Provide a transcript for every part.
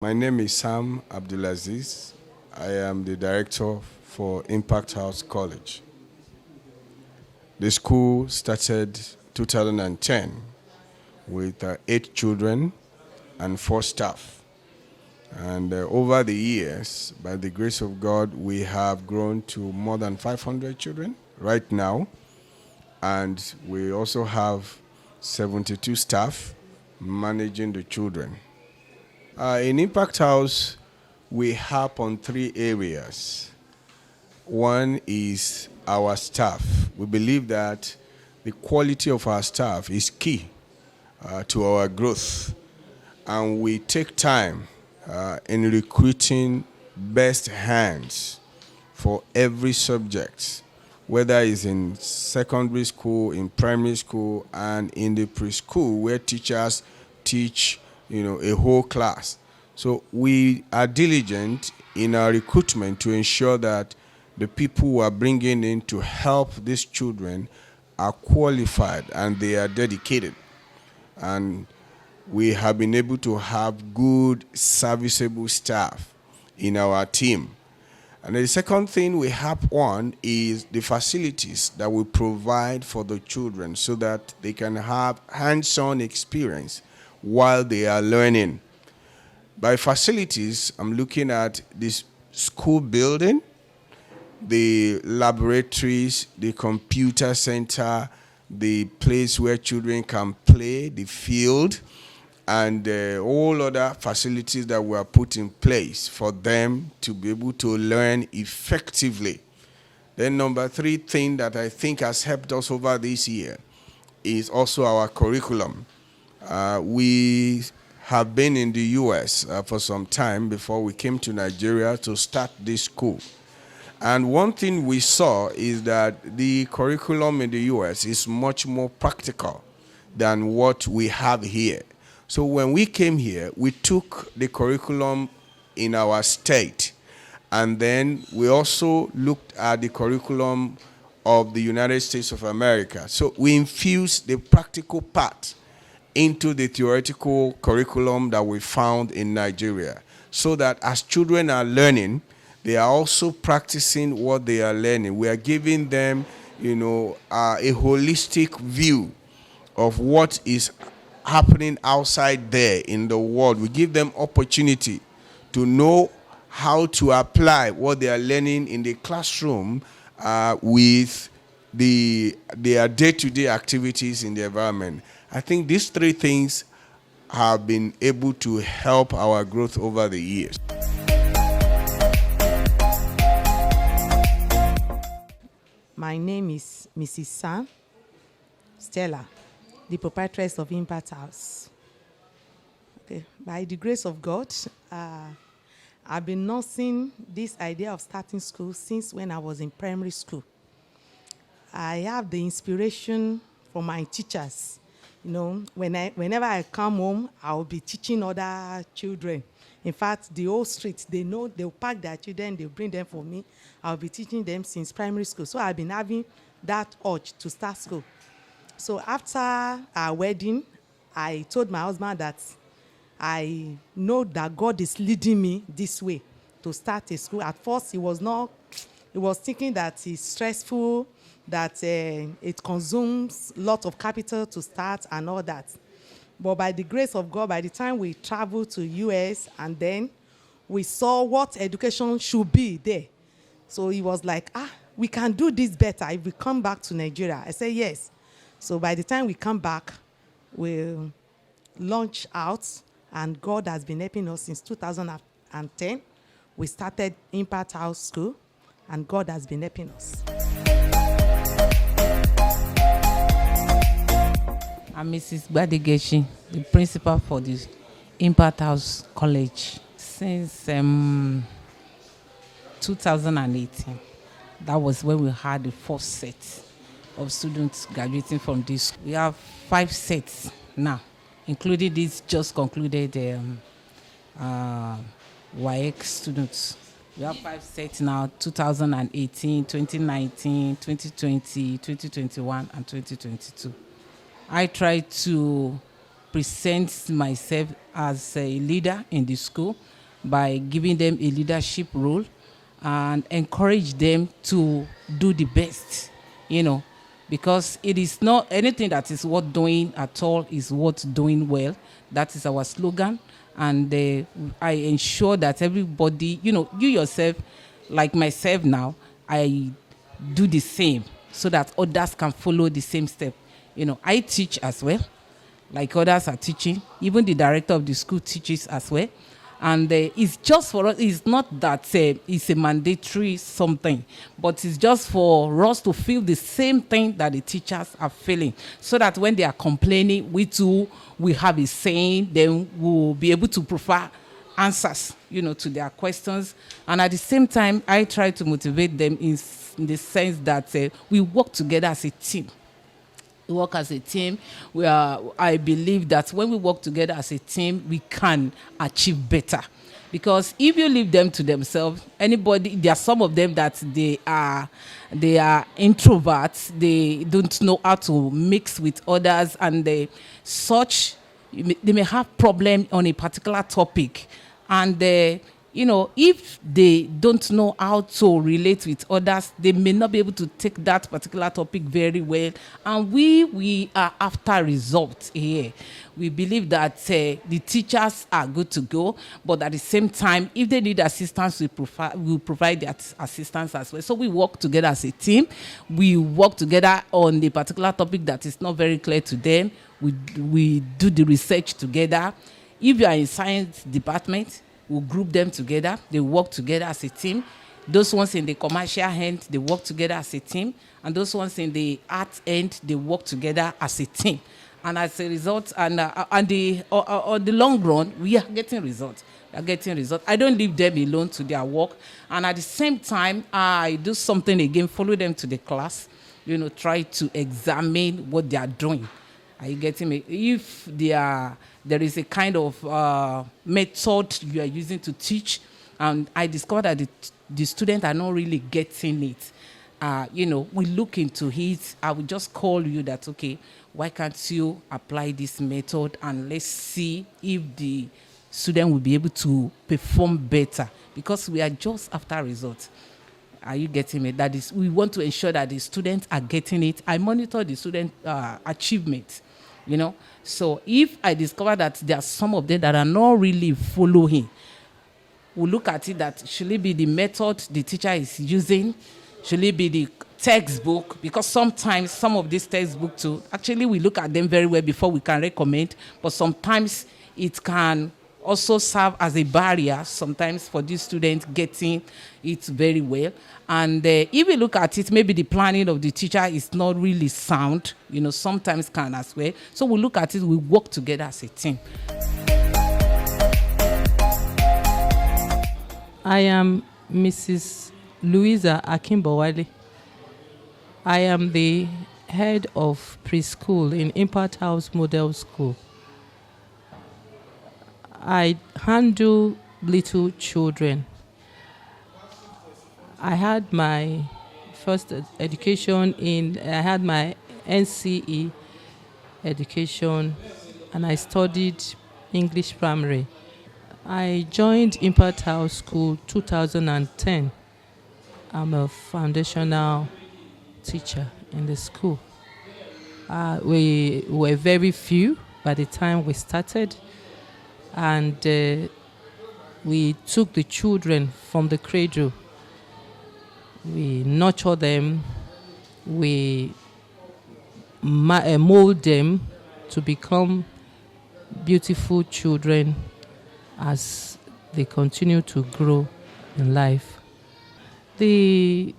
My name is Sam Abdulaziz. I am the director for Impacthouse College. The school started 2010 with 8 children and 4 staff. And over the years, by the grace of God, we have grown to more than 500 children right now. And we also have 72 staff managing the children. In Impact House, we harp on 3 areas. One is our staff. We believe that the quality of our staff is key to our growth. And we take time in recruiting best hands for every subject, whether it's in secondary school, in primary school, and in the preschool where teachers teach a whole class. So we are diligent in our recruitment to ensure that the people who are bringing in to help these children are qualified and they are dedicated. And we have been able to have good, serviceable staff in our team. And the second thing we harp on is the facilities that we provide for the children so that they can have hands-on experience while they are learning. By facilities, I'm looking at this school building, the laboratories, the computer center, the place where children can play, the field, and all other facilities that were put in place for them to be able to learn effectively. Then number 3 thing that I think has helped us over this year is also our curriculum. We have been in the U.S. For some time before we came to Nigeria to start this school. And one thing we saw is that the curriculum in the U.S. is much more practical than what we have here. So when we came here, we took the curriculum in our state, and then we also looked at the curriculum of the United States of America. So we infused the practical part into the theoretical curriculum that we found in Nigeria, so that as children are learning, they are also practicing what they are learning. We are giving them, a holistic view of what is happening outside there in the world. We give them opportunity to know how to apply what they are learning in the classroom with their day-to-day activities in the environment. I think these 3 things have been able to help our growth over the years. My name is Mrs. Sam Stella, the proprietress of Impacthouse. Okay. By the grace of God, I've been nursing this idea of starting school since when I was in primary school. I have the inspiration from my teachers. Whenever I come home, I'll be teaching other children. In fact, the whole street, they know they'll pack their children, they'll bring them for me. I'll be teaching them since primary school. So I've been having that urge to start school. So after our wedding, I told my husband that I know that God is leading me this way to start a school. At first, he was thinking that it's stressful, that it consumes a lot of capital to start and all that. But by the grace of God, by the time we traveled to US and then we saw what education should be there. So he was like, we can do this better if we come back to Nigeria. I said, yes. So by the time we come back, we'll launch out, and God has been helping us since 2010. We started Impacthouse School, and God has been helping us. I'm Mrs. Badigeshi, the principal for the Impacthouse College. Since 2018, that was when we had the first set of students graduating from this. We have 5 sets now, including this just concluded WAEC students. We have 5 sets now: 2018, 2019, 2020, 2021, and 2022. I try to present myself as a leader in the school, by giving them a leadership role and encourage them to do the best, because it is not anything that is worth doing at all is worth doing well. That is our slogan. And I ensure that everybody, you yourself, like myself now, I do the same so that others can follow the same step. I teach as well, like others are teaching. Even the director of the school teaches as well. And it's just for us, it's not that it's a mandatory something, but it's just for us to feel the same thing that the teachers are feeling, so that when they are complaining, we too will have a saying, then we'll be able to provide answers, to their questions. And at the same time, I try to motivate them in the sense that we work together as a team. We work as a team. I believe that when we work together as a team, we can achieve better. Because if you leave them to themselves, there are some of them that they are introverts. They don't know how to mix with others, and they may have problem on a particular topic, and if they don't know how to relate with others, they may not be able to take that particular topic very well. And we are after results here. We believe that the teachers are good to go, but at the same time, if they need assistance, we'll provide that assistance as well. So we work together as a team. We work together on a particular topic that is not very clear to them. We do the research together. If you are in science department, we'll group them together. They work together as a team. Those ones in the commercial end, they work together as a team. And those ones in the art end, they work together as a team. And as a result, on the long run, we are getting results. We are getting results. I don't leave them alone to their work. And at the same time, I do something again, follow them to the class, try to examine what they are doing. Are you getting me? If there is a kind of method you are using to teach, and I discovered that the students are not really getting it, we look into it. I will just call you that, okay, why can't you apply this method, and let's see if the student will be able to perform better, because we are just after results. Are you getting me? That is, we want to ensure that the students are getting it. I monitor the student achievement, So if I discover that there are some of them that are not really following, we'll look at it that should it be the method the teacher is using? Should it be the textbook? Because sometimes some of these textbooks too, actually we look at them very well before we can recommend, but sometimes it can also serve as a barrier sometimes for these students getting it very well. And if we look at it, maybe the planning of the teacher is not really sound, sometimes can as well. So we look at it, we work together as a team. I am Mrs. Louisa Akimbowale. I am the head of preschool in Impacthouse Model School. I handle little children. I had my first education I had my NCE education, and I studied English primary. I joined Impacthouse School 2010. I'm a foundational teacher in the school. We were very few by the time we started, and we took the children from the cradle. We nurture them, we mold them to become beautiful children as they continue to grow in life. The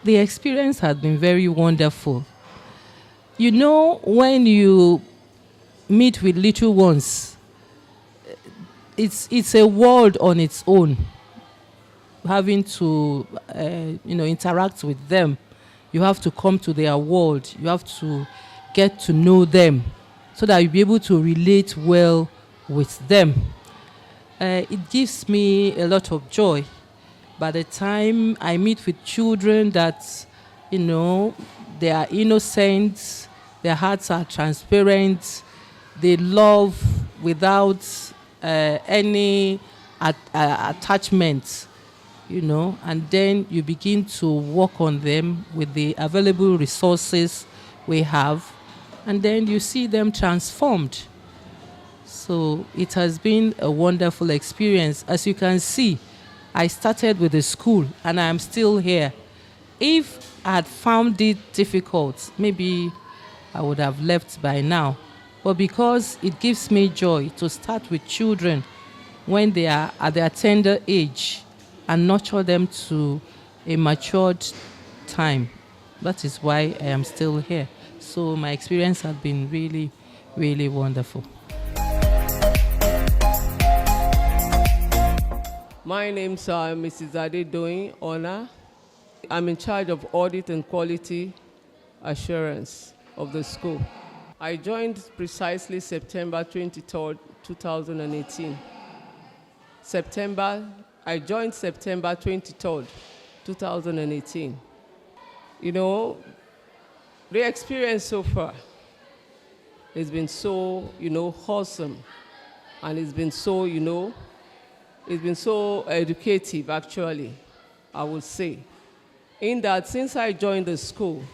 experience has been very wonderful. When you meet with little ones, it's a world on its own. Having to interact with them, you have to come to their world. You have to get to know them so that you'll be able to relate well with them. It gives me a lot of joy. By the time I meet with children that, they are innocent, their hearts are transparent, they love without any attachments, and then you begin to work on them with the available resources we have, and then you see them transformed. So it has been a wonderful experience. As you can see, I started with the school and I am still here. If I had found it difficult, maybe I would have left by now. But because it gives me joy to start with children when they are at their tender age and nurture them to a matured time, that is why I am still here. So my experience has been really, really wonderful. My name's Mrs. Adedoyin Ona. I'm in charge of audit and quality assurance of the school. I joined precisely September 23rd, 2018. I joined September 23rd, 2018. The experience so far has been so, wholesome, and it's been so educative, actually, I would say. In that, since I joined the school,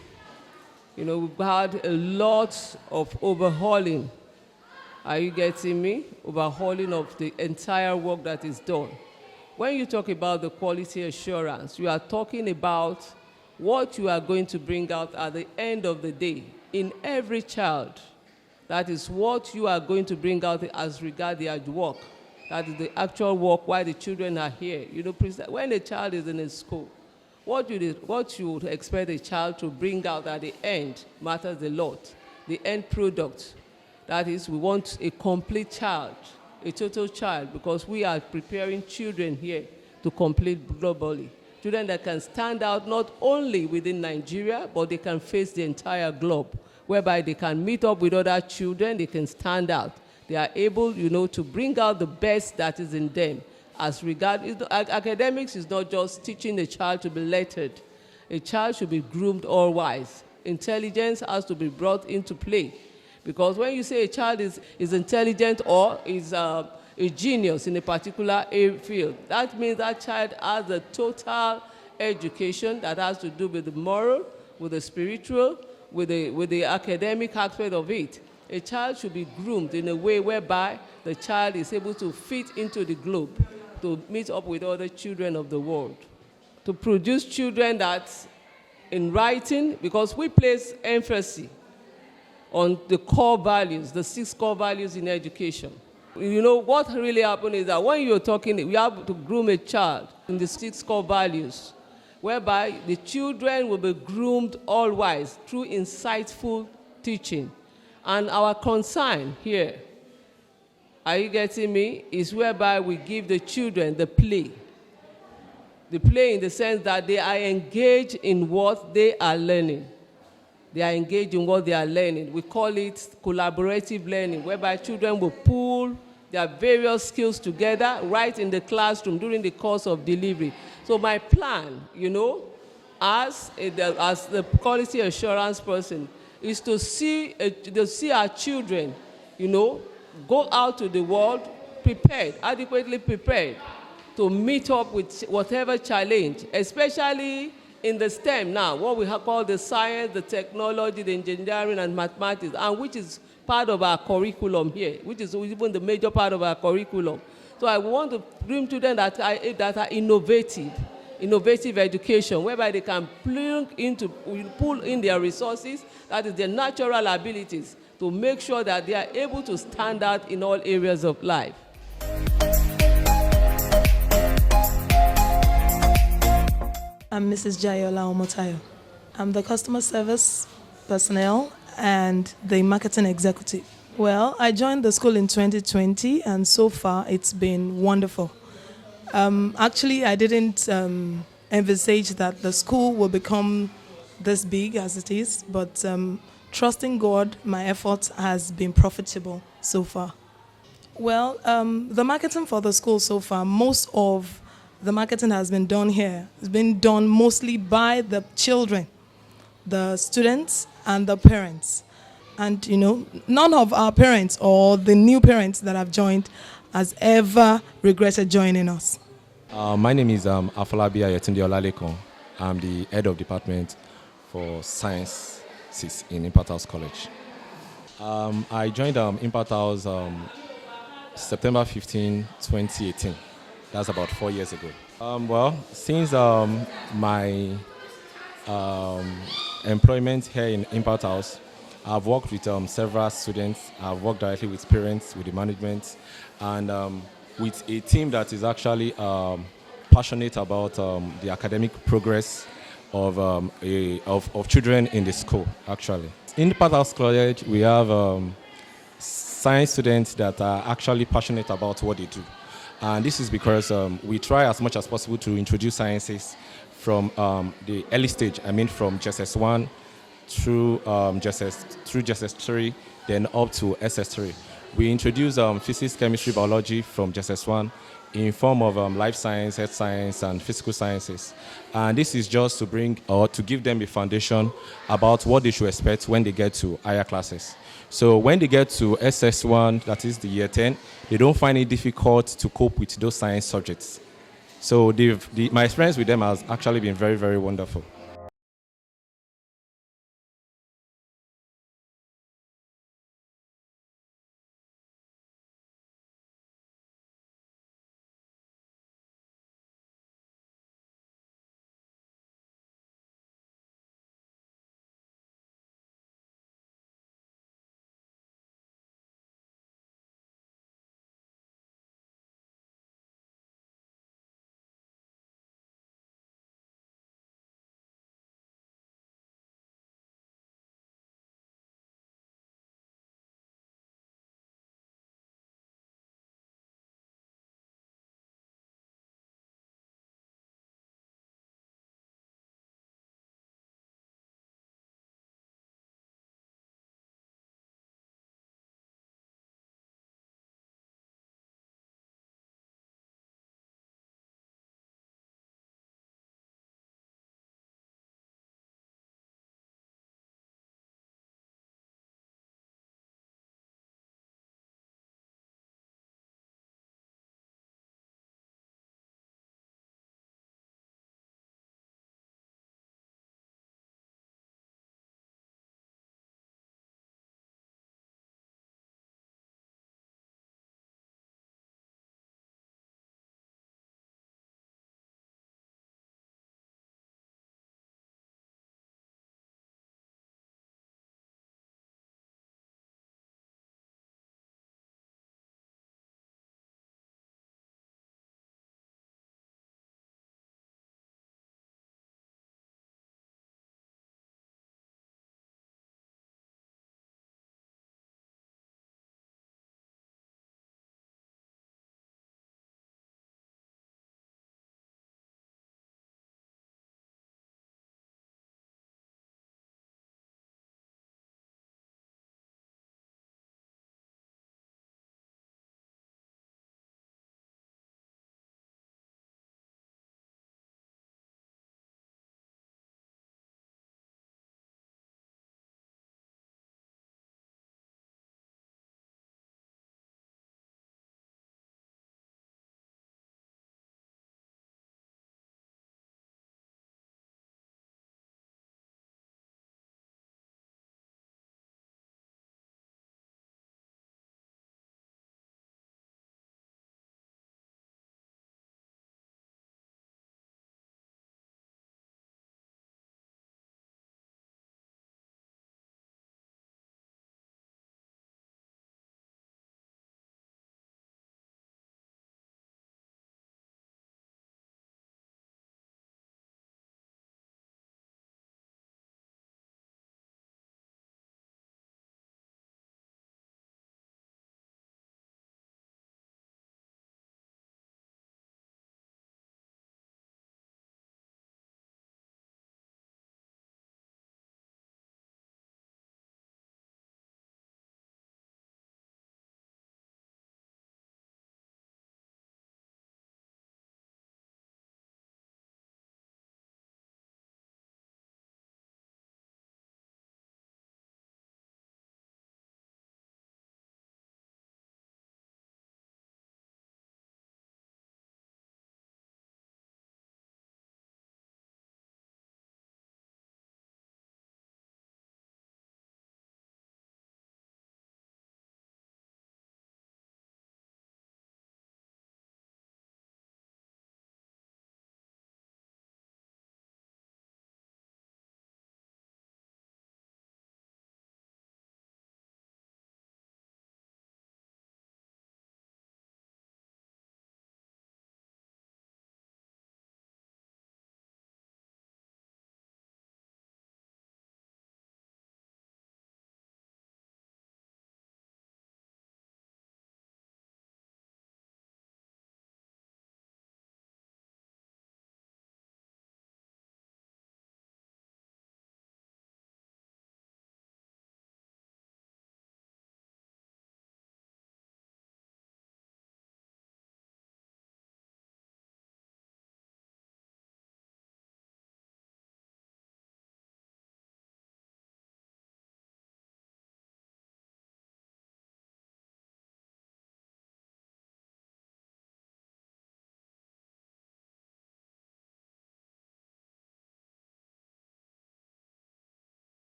we've had a lot of overhauling. Are you getting me? Overhauling of the entire work that is done. When you talk about the quality assurance, you are talking about what you are going to bring out at the end of the day in every child. That is what you are going to bring out as regards their work. That is the actual work while the children are here. When a child is in a school, what you would expect a child to bring out at the end matters a lot. The end product. That is, we want a complete child, a total child, because we are preparing children here to complete globally. Children that can stand out not only within Nigeria, but they can face the entire globe, whereby they can meet up with other children, they can stand out. They are able, to bring out the best that is in them. As regard, academics is not just teaching a child to be lettered. A child should be groomed all wise. Intelligence has to be brought into play. Because when you say a child is intelligent or is a genius in a particular field, that means that child has a total education that has to do with the moral, with the spiritual, with the academic aspect of it. A child should be groomed in a way whereby the child is able to fit into the globe, to meet up with other children of the world, to produce children that in writing, because we place emphasis on the core values, the 6 core values in education. What really happened is that when you're talking, we have to groom a child in the 6 core values, whereby the children will be groomed all wise through insightful teaching. And our concern here, are you getting me, is whereby we give the children the play. The play in the sense that they are engaged in what they are learning. They are engaged in what they are learning. We call it collaborative learning, whereby children will pool their various skills together right in the classroom during the course of delivery. So my plan, as the quality assurance person, is to see our children, go out to the world prepared, adequately prepared to meet up with whatever challenge, especially in the STEM now, what we have called the science, the technology, the engineering, and mathematics, and which is part of our curriculum here, which is even the major part of our curriculum. So I want to bring children that are innovative education, whereby they can pull in their resources, that is their natural abilities, to make sure that they are able to stand out in all areas of life. I'm Mrs. Jayola Omotayo. I'm the customer service personnel and the marketing executive. Well, I joined the school in 2020, and so far it's been wonderful. Actually, I didn't envisage that the school will become this big as it is, but trusting God, my efforts has been profitable so far. Well, the marketing for the school so far, most of the marketing has been done here. It's been done mostly by the children, the students, and the parents. And, none of our parents or the new parents that have joined has ever regretted joining us? My name is Afolabi Ayetunde Olalekon. I'm the head of department for sciences in Impacthouse College. I joined Impacthouse September 15, 2018. That's about 4 years ago. Since my employment here in Impacthouse, I've worked with several students. I've worked directly with parents, with the management, and with a team that is actually passionate about the academic progress of children in the school, actually. In Impacthouse College, we have science students that are actually passionate about what they do. And this is because we try as much as possible to introduce sciences from the early stage, I mean from JSS1 through JSS3, then up to SS3. We introduce physics, chemistry, biology from JSS1 in form of life science, health science, and physical sciences. And this is just to bring or to give them a foundation about what they should expect when they get to higher classes. So when they get to SS1, that is the year 10, they don't find it difficult to cope with those science subjects. So my experience with them has actually been very, very wonderful.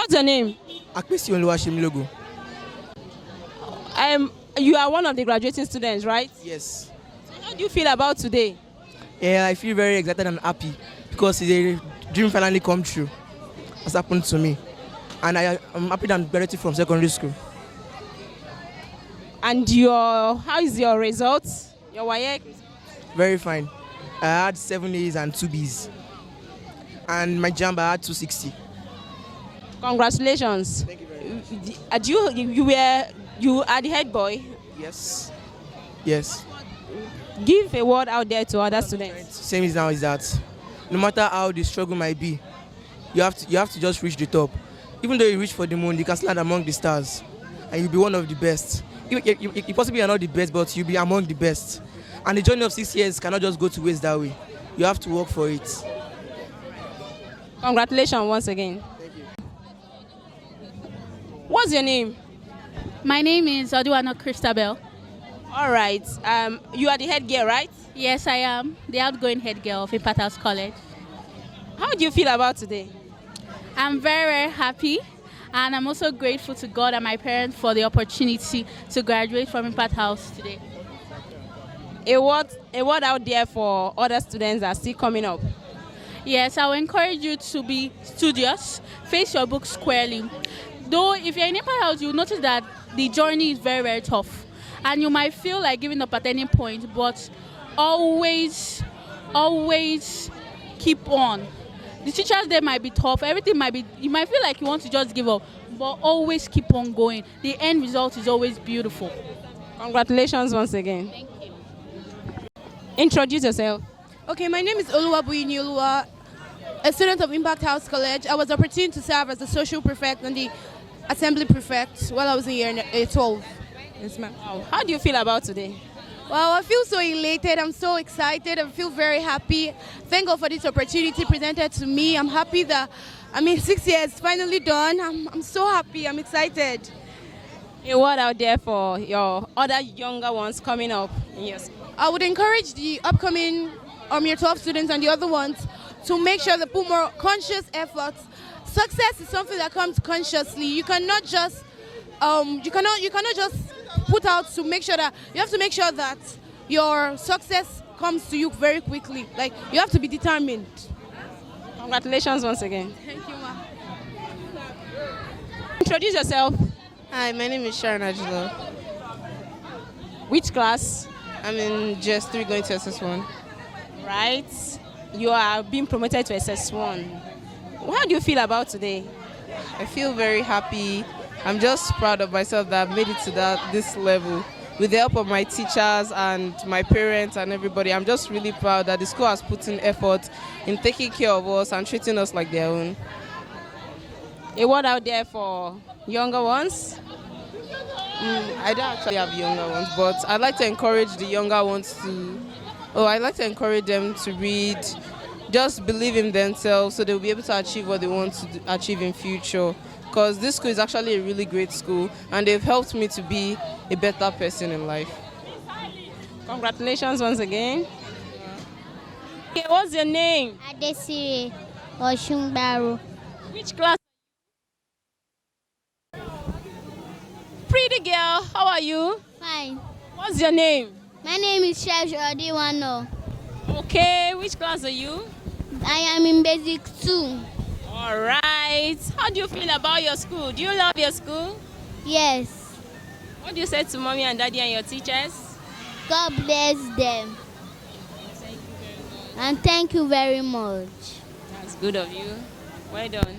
What's your name? Akpesi Oluwashemilogo. You are one of the graduating students, right? Yes. So how do you feel about today? Yeah, I feel very excited and happy because the dream finally come true. Has happened to me. And I'm happy that I'm graduating from secondary school. And how is your results? Your WAEC? Very fine. I had 7 A's and 2 B's. And my JAMB I had 260. Congratulations. Thank you very much. You are the head boy? Yes. Yes. Give a word out there to other students. Same as now is that no matter how the struggle might be, you have to just reach the top. Even though you reach for the moon, you can land among the stars, and you'll be one of the best. You possibly are not the best, but you'll be among the best. And the journey of 6 years cannot just go to waste that way. You have to work for it. Congratulations once again. Thank you. What's your name? My name is Oduano Christabel. All right. You are the head girl, right? Yes, I am the outgoing head girl of Impacthouse College. How do you feel about today? I'm very, very happy, and I'm also grateful to God and my parents for the opportunity to graduate from Impacthouse today. A word out there for other students that are still coming up. Yes, I will encourage you to be studious, face your books squarely. Though if you're in Impacthouse, you'll notice that the journey is very, very tough. And you might feel like giving up at any point, but always keep on. The teachers there might be tough, you might feel like you want to just give up, but always keep on going. The end result is always beautiful. Congratulations once again. Thank you. Introduce yourself. Okay, my name is Oluwabuyi Oluwa, a student of Impacthouse College. I was opportunity to serve as the social prefect and the assembly prefect while I was in year 12. Yes, ma'am. Wow. How do you feel about today? Well, I feel so elated. I'm so excited. I feel very happy. Thank God for this opportunity presented to me. I'm happy that, 6 years finally done. I'm so happy. I'm excited. A word out there for your other younger ones coming up in your school. I would encourage the upcoming year 12 students and the other ones to make sure they put more conscious efforts. Success is something that comes consciously. You cannot just put out to make sure that you have to make sure that your success comes to you very quickly. Like, you have to be determined. Congratulations once again. Thank you, ma. Introduce yourself. Hi, my name is Sharon Ajilo. Which class? I'm in GS3 going to SS1. Right. You are being promoted to SS1. How do you feel about today? I feel very happy. I'm just proud of myself that I've made it to this level. With the help of my teachers and my parents and everybody, I'm just really proud that the school has put in effort in taking care of us and treating us like their own. A word out there for younger ones? I don't actually have younger ones, but I'd like to encourage the younger ones I'd like to encourage them to read, just believe in themselves so they'll be able to achieve what they want to achieve in future. Because this school is actually a really great school and they've helped me to be a better person in life. Congratulations once again. Okay, what's your name? Adesire Oshunbaro. Which class? Pretty girl, how are you? Fine. What's your name? My name is Shesh Odiwano. Okay, which class are you? I am in Basic 2. All right. How do you feel about your school? Do you love your school? Yes. What do you say to mommy and daddy and your teachers? God bless them. Thank you very much. And thank you very much. That's good of you. Well done.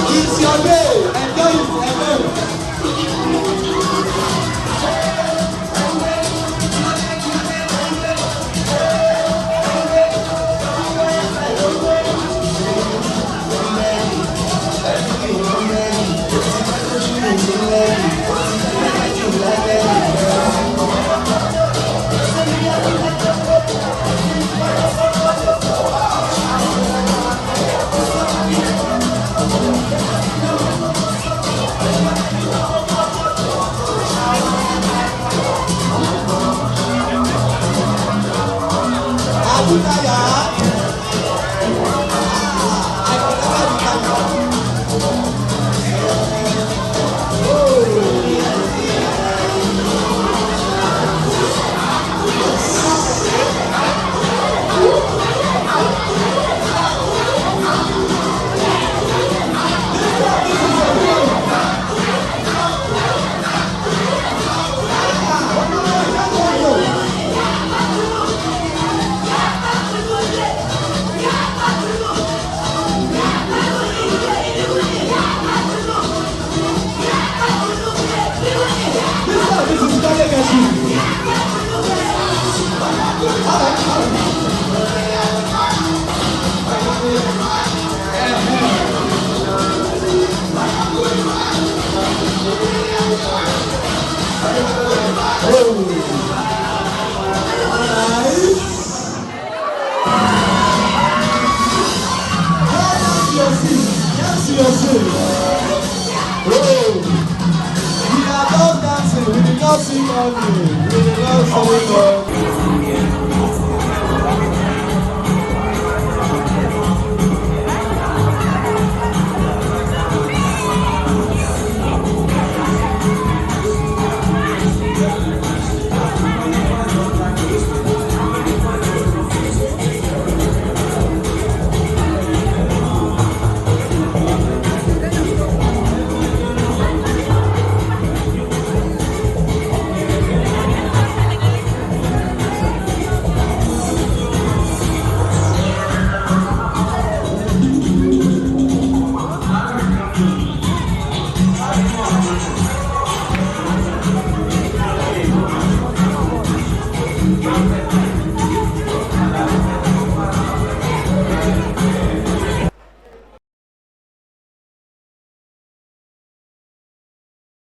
It's your day. Enjoy it. We are not dancing, we did not sing only. We did not sing only.